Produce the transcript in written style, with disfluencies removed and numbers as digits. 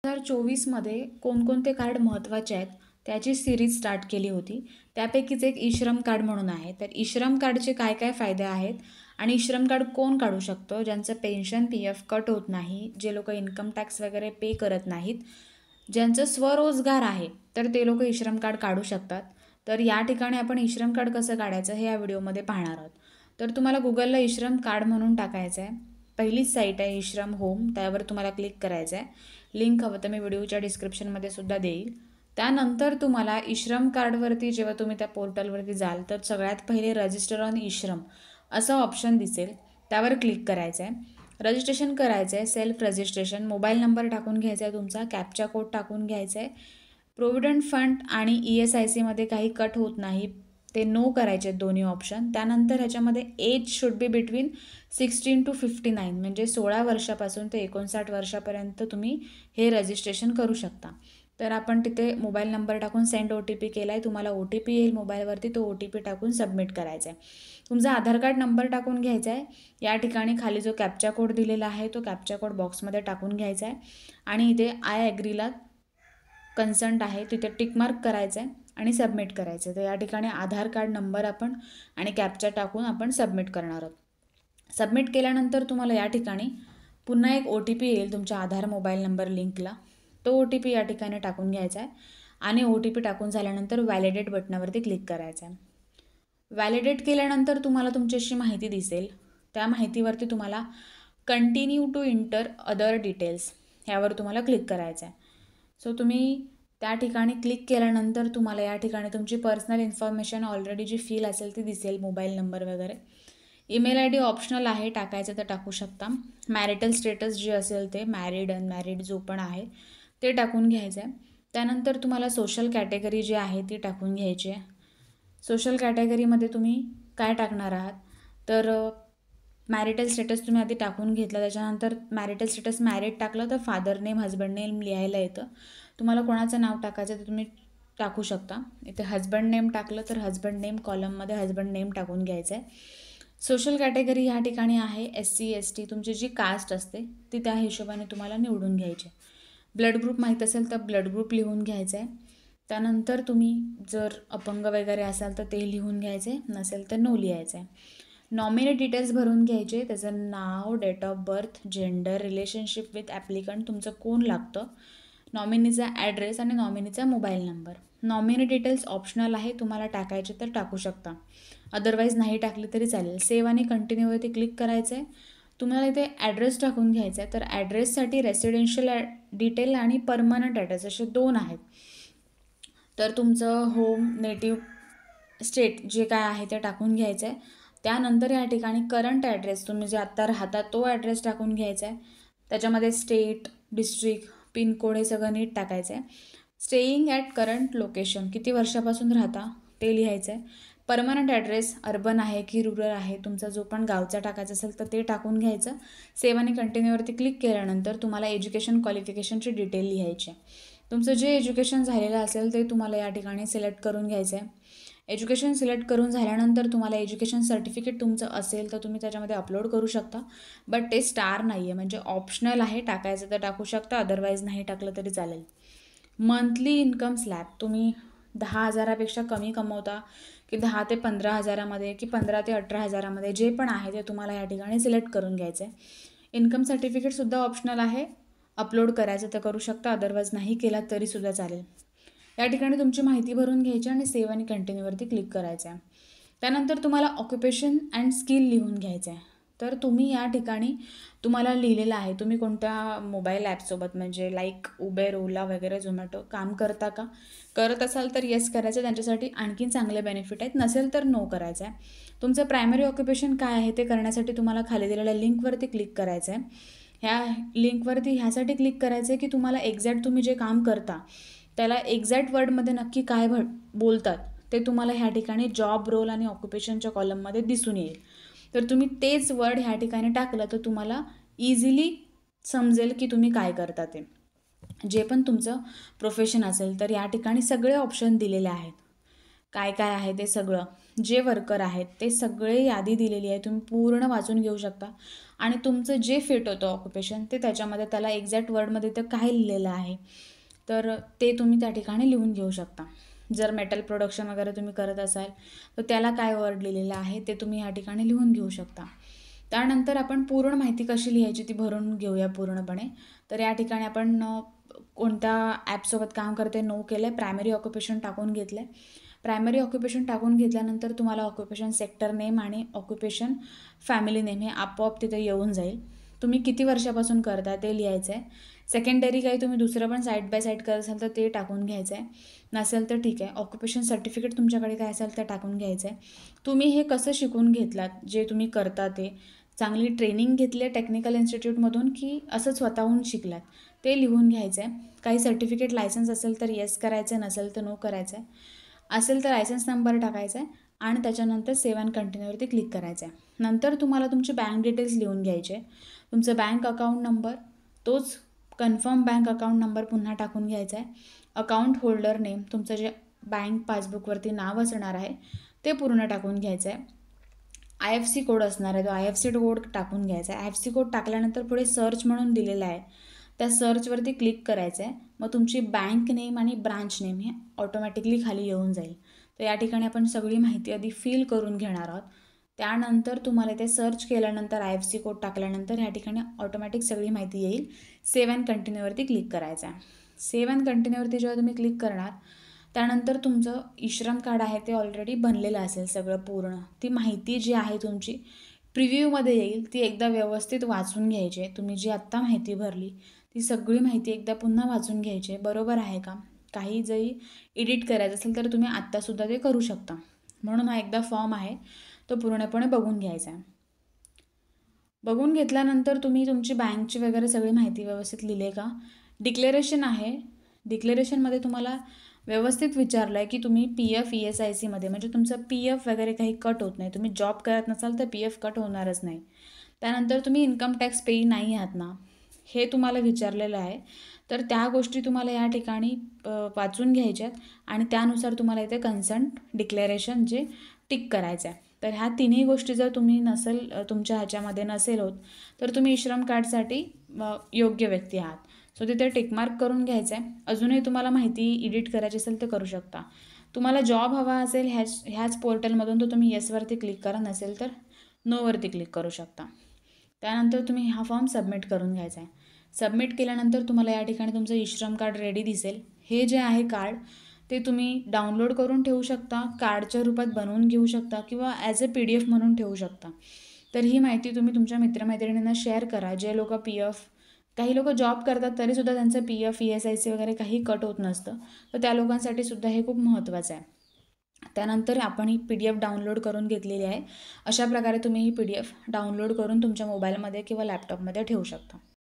2024मध्ये कोणकोणते कार्ड महत्त्वाचे आहेत त्याची सिरीज स्टार्ट केली होती. त्यापैकीच एक ई-श्रम कार्ड म्हणून आहे. तर ई-श्रम कार्डचे काय काय फायदे आहेत आणि ई-श्रम कार्ड कोण काढू शकतं, ज्यांचं पेन्शन पी-एफ कट होत नाही, जे लोक इन्कम टॅक्स वगैरे पे करत नाहीत, ज्यांचं स्वरोजगार आहे तर ते लोक ई-श्रम कार्ड काढू शकतात. तर या ठिकाणी आपण ई-श्रम कार्ड कसं काढायचं हे या व्हिडिओमध्ये पाहणार आहोत. तर तुम्हाला गुगलला ई-श्रम कार्ड म्हणून टाकायचं आहे. पहिलीच साईट आहे ई-श्रम होम, त्यावर तुम्हाला क्लिक करायचं आहे. लिंक हवं तर मी व्हिडिओच्या डिस्क्रिप्शनमध्ये सुद्धा देईल. त्यानंतर तुम्हाला ई-श्रम कार्डवरती जेव्हा तुम्ही त्या पोर्टलवरती जाल तर सगळ्यात पहिले रजिस्टर ऑन ई-श्रम असं ऑप्शन दिसेल, त्यावर क्लिक करायचं आहे. रजिस्ट्रेशन करायचं आहे, सेल्फ रजिस्ट्रेशन, मोबाईल नंबर टाकून घ्यायचा आहे तुमचा, कॅप्चा कोड टाकून घ्यायचा आहे. प्रोव्हिडंट फंड आणि ESICमध्ये काही कट होत नाही, ते नो करायचे आहेत दोन्ही ऑप्शन. त्यानंतर ह्याच्यामध्ये age should be between 16 to 59 म्हणजे 16 वर्षापासून ते 59 वर्षापर्यंत तुम्ही हे रजिस्ट्रेशन करू शकता. तर आपण तिथे मोबाईल नंबर टाकून सेंड OTP केला आहे, तुम्हाला OTP येईल मोबाईलवरती, तो OTP टाकून सबमिट करायचा आहे. तुमचा आधार कार्ड नंबर टाकून घ्यायचा आहे. या ठिकाणी खाली जो कॅप्चा कोड दिलेला आहे तो कॅप्चा कोड बॉक्समध्ये टाकून घ्यायचा आहे आणि इथे आय ॲग्रीला कन्संट आहे तिथे टिकमार्क करायचं आहे आणि सबमिट करायचं आहे. तर या ठिकाणी आधार कार्ड नंबर आपण आणि कॅप्चा टाकून आपण सबमिट करणार आहोत. सबमिट केल्यानंतर तुम्हाला या ठिकाणी पुन्हा एक OTP येईल तुमच्या आधार मोबाईल नंबर लिंकला, तो OTP या ठिकाणी टाकून घ्यायचा आहे आणि OTP टाकून झाल्यानंतर व्हॅलिडेट बटनावरती क्लिक करायचं आहे. व्हॅलिडेट केल्यानंतर तुम्हाला तुमची अशी माहिती दिसेल, त्या माहितीवरती तुम्हाला continue to enter other details ह्यावर तुम्हाला क्लिक करायचं आहे. सो तुम्ही त्या ठिकाणी क्लिक केल्यानंतर तुम्हाला या ठिकाणी तुमची पर्सनल इन्फॉर्मेशन ऑलरेडी जी फील असेल ती दिसेल, मोबाईल नंबर वगैरे. ईमेल ID ऑप्शनल आहे, टाकायचं तर टाकू शकता. मॅरिटल स्टेटस जे असेल ते मॅरिड अनमॅरिड जो पण आहे ते टाकून घ्यायचं आहे. त्यानंतर तुम्हाला सोशल कॅटेगरी जी आहे ती टाकून घ्यायची आहे. सोशल कॅटेगरीमध्ये तुम्ही काय टाकणार आहात तर मॅरिटल स्टेटस तुम्ही आधी टाकून घेतलं, त्याच्यानंतर मॅरिटल स्टेटस मॅरिड टाकलं तर फादर नेम हजबंड नेम लिहायला येतं. तुम्हाला कोणाचं नाव टाकायचं ते तुम्ही टाकू शकता. इथे हजबंड नेम टाकलं तर हजबंड नेम कॉलममध्ये हजबंड नेम टाकून घ्यायचं आहे. सोशल कॅटेगरी ह्या ठिकाणी आहे SC ST, तुमची जी कास्ट असते ती त्या हिशोबाने तुम्हाला निवडून घ्यायची. ब्लड ग्रुप माहीत असेल तर ब्लड ग्रुप लिहून घ्यायचं आहे. त्यानंतर तुम्ही जर अपंग वगैरे असाल तर ते लिहून घ्यायचे, नसेल तर नो लिहायचं आहे. नॉमिनी डिटेल्स भरून घ्यायचे, त्याचं नाव, date of birth, gender, relationship with applicant, तुमचं कोण लागतं, नॉमिनीचा ॲड्रेस आणि नॉमिनीचा mobile number. Nominee details optional आहे, तुम्हाला टाकायचे तर टाकू शकता, अदरवाईज नाही टाकली तरी चालेल. सेव्ह आणि कंटिन्यूवरती क्लिक करायचं आहे. तुम्हाला इथे ॲड्रेस टाकून घ्यायचा आहे. तर ॲड्रेससाठी रेसिडेन्शियल डिटेल आणि परमनंट ॲड्रेस असे 2 आहेत. तर तुमचं होम, नेटिव्ह स्टेट जे काय आहे ते टाकून घ्यायचं आहे. त्यानंतर या ठिकाणी करंट ॲड्रेस, तुम्ही जे आत्ता राहता तो ॲड्रेस टाकून घ्यायचा आहे. त्याच्यामध्ये स्टेट, डिस्ट्रिक्ट, पिनकोड हे सगळं नीट टाकायचं आहे. स्टेईंग ॲट करंट लोकेशन, किती वर्षापासून राहता ते लिहायचं आहे. परमनंट ॲड्रेस अर्बन आहे की रुरल आहे, तुमचा जो पण गावचा टाकायचा असेल तर ते टाकून घ्यायचं. सेव्ह आणि कंटिन्यूवरती क्लिक केल्यानंतर तुम्हाला एज्युकेशन क्वालिफिकेशनची डिटेल लिहायची आहे. तुमचं जे एज्युकेशन झालेलं असेल ते तुम्हाला या ठिकाणी सिलेक्ट करून घ्यायचं आहे. एज्युकेशन सिलेक्ट करून झाल्यानंतर तुम्हाला एज्युकेशन सर्टिफिकेट तुमचं असेल तर तुम्ही त्याच्यामध्ये अपलोड करू शकता, बट ते स्टार नाही आहे म्हणजे ऑप्शनल आहे, टाकायचं तर टाकू शकता, अदरवाईज नाही टाकलं तरी चालेल. मंथली इन्कम स्लॅब, तुम्ही 10,000पेक्षा कमी कमवता की 10 ते 15,000मध्ये की 15 ते 18,000मध्ये, जे पण आहे ते तुम्हाला या ठिकाणी सिलेक्ट करून घ्यायचं आहे. इन्कम सर्टिफिकेटसुद्धा ऑप्शनल आहे, अपलोड करायचं तर करू शकता, अदरवाईज नाही केला तरीसुद्धा चालेल. या ठिकाणी तुमची माहिती भरून घ्यायची आणि सेव्ह आणि कंटिन्यूवरती क्लिक करायचं आहे. त्यानंतर तुम्हाला ऑक्युपेशन अँड स्किल लिहून घ्यायचं आहे. तर तुम्ही या ठिकाणी तुम्हाला लिहिलेलं आहे तुम्ही कोणत्या मोबाईल ॲपसोबत म्हणजे लाईक उबेर, ओला वगैरे, झोमॅटो काम करता का, करत असाल तर येस करायचं, त्यांच्यासाठी आणखीन चांगले बेनिफिट आहेत, नसेल तर नो करायचं आहे. तुमचं प्रायमरी ऑक्युपेशन काय आहे ते करण्यासाठी तुम्हाला खाली दिलेल्या लिंकवरती क्लिक करायचं आहे. ह्या लिंकवरती ह्यासाठी क्लिक करायचं आहे की तुम्हाला एक्झॅक्ट तुम्ही जे काम करता त्याला एक्झॅक्ट वर्डमध्ये नक्की काय बोलतात ते तुम्हाला ह्या ठिकाणी जॉब रोल आणि ऑक्युपेशनच्या कॉलममध्ये दिसून येईल. तर तुम्ही तेच वर्ड ह्या ठिकाणी टाकलं तर तुम्हाला इझिली समजेल की तुम्ही काय करता ते, जे पण तुमचं प्रोफेशन असेल. तर या ठिकाणी सगळे ऑप्शन दिलेले आहेत. काय काय आहे ते सगळं, जे वर्कर आहेत ते सगळे यादी दिलेली आहे, तुम्ही पूर्ण वाचून घेऊ शकता. आणि तुमचं जे फिट होतं ऑक्युपेशन ते त्याच्यामध्ये त्याला एक्झॅक्ट वर्डमध्ये तर काय लिहिलेलं आहे तर ते तुम्ही त्या ठिकाणी लिहून घेऊ शकता. जर मेटल प्रोडक्शन वगैरे तुम्ही करत असाल तर त्याला काय वर्ड लिहिलेलं आहे ते तुम्ही या ठिकाणी लिहून घेऊ शकता. त्यानंतर आपण पूर्ण माहिती कशी लिहायची ती भरून घेऊया पूर्णपणे. तर या ठिकाणी आपण कोणत्या ॲपसोबत काम करते नो केलं आहे, प्रायमरी ऑक्युपेशन टाकून घेतलं आहे. प्रायमरी ऑक्युपेशन टाकून घेतल्यानंतर तुम्हाला ऑक्युपेशन सेक्टर नेम आणि ऑक्युपेशन फॅमिली नेम हे आपोआप तिथे येऊन जाईल. तुम्ही किती वर्षापासून करता ते लिहायचं आहे. सेकंडरी काही तुम्ही दुसरं पण साईड बाय साईड करत असाल तर ते टाकून घ्यायचं आहे. नसेल तर ठीक आहे. ऑक्युपेशन सर्टिफिकेट तुमच्याकडे काय असेल ते टाकून घ्यायचं आहे. तुम्ही हे कसं शिकून घेतलात जे तुम्ही करता ते, चांगली ट्रेनिंग घेतली आहे टेक्निकल इन्स्टिट्यूटमधून की असं स्वतःहून शिकलात ते लिहून घ्यायचं आहे. काही सर्टिफिकेट लायसन्स असेल तर येस करायचं आहे, नसेल तर नो करायचं आहे. असेल तर लायसन्स नंबर टाकायचा आहे आणि त्याच्यानंतर सेव्ह अँड कंटिन्यूवरती क्लिक करायचं आहे. नंतर तुम्हाला तुमचे बँक डिटेल्स लिहून घ्यायचे. तुमचं बँक अकाउंट नंबर, तोच कन्फर्म बँक अकाउंट नंबर पुन्हा टाकून घ्यायचा आहे. अकाउंट होल्डर नेम, तुमचं जे बँक पासबुकवरती नाव असणार आहे ते पूर्ण टाकून घ्यायचं आहे. IFC कोड असणार आहे, तो IFC कोड टाकून घ्यायचा आहे. IFC कोड टाकल्यानंतर पुढे सर्च म्हणून दिलेला आहे, त्या सर्चवरती क्लिक करायचं आहे. मग तुमची बँक नेम आणि ब्रांच नेम हे ऑटोमॅटिकली खाली येऊन जाईल. तर या ठिकाणी आपण सगळी माहिती आधी फिल करून घेणार आहोत. त्यानंतर तुम्हाला ते सर्च केल्यानंतर IFC कोड टाकल्यानंतर या ठिकाणी ऑटोमॅटिक सगळी माहिती येईल. सेव्ह अँड कंटिन्यूवरती क्लिक करायचं आहे. सेव्ह अँड कंटिन्यूवरती जेव्हा तुम्ही क्लिक करणार त्यानंतर तुमचं श्रम कार्ड आहे ते ऑलरेडी बनलेलं असेल सगळं पूर्ण. ती माहिती जी आहे तुमची प्रिव्ह्यूमध्ये येईल, ती एकदा व्यवस्थित वाचून घ्यायची आहे. तुम्ही जी आत्ता माहिती भरली ती सगळी माहिती एकदा पुन्हा वाचून घ्यायची आहे, बरोबर आहे का. काही जरी एडिट करायचं असेल तर तुम्ही आत्तासुद्धा ते करू शकता. म्हणून हा एकदा फॉर्म आहे तो पूर्णपणे बघून घ्यायचा आहे. बघून घेतल्यानंतर तुम्ही तुमची बँकची वगैरे सगळी माहिती व्यवस्थित लिहिले का. डिक्लेरेशन आहे, डिक्लेरेशनमध्ये तुम्हाला व्यवस्थित विचारलं आहे की तुम्ही PF ESICमध्ये म्हणजे तुमचं PF वगैरे काही कट होत नाही. तुम्ही जॉब करत नसाल तर PF कट होणारच नाही. त्यानंतर तुम्ही इन्कम टॅक्स पेई नाही आहात ना, हे तुम्हाला विचारलेलं आहे. तर त्या गोष्टी तुम्हाला या ठिकाणी वाचून घ्यायच्यात आणि त्यानुसार तुम्हाला इथे कन्सर्ट डिक्लेरेशन जे टिक करायचं आहे. तर ह्या तिन्ही गोष्टी जर तुम्ही नसेल तुमच्या ह्याच्यामध्ये नसेल होत तर तुम्ही श्रम कार्डसाठी योग्य व्यक्ती आहात. सो तिथे टिकमार्क करून घ्यायचं आहे. अजूनही तुम्हाला माहिती एडिट करायची असेल तर करू शकता. तुम्हाला जॉब हवा असेल ह्याच पोर्टलमधून तर तुम्ही येसवरती क्लिक करा, नसेल तर नोवरती क्लिक करू शकता. त्यानंतर तुम्ही हा फॉर्म सबमिट करून घ्यायचा आहे. सबमिट केल्यानंतर तुम्हाला या ठिकाणी तुमचं श्रम कार्ड रेडी दिसेल. हे जे आहे कार्ड ते तुम्ही डाउनलोड करून ठेवू शकता, कार्डच्या रूपात बनवून घेऊ शकता किंवा ॲज अ PDF म्हणून ठेवू शकता. तर ही माहिती तुम्ही तुमच्या मित्रमैत्रिणींना शेअर करा. जे लोक काही लोक जॉब करतात तरीसुद्धा त्यांचं PF ESIC वगैरे काही कट होत नसतं, तर त्या लोकांसाठी सुद्धा हे खूप महत्त्वाचं आहे. त्यानंतर आपण ही PDF डाउनलोड करून घेतलेली आहे. अशा प्रकारे तुम्ही ही PDF डाउनलोड करून तुमच्या मोबाईलमध्ये किंवा लॅपटॉपमध्ये ठेवू शकता.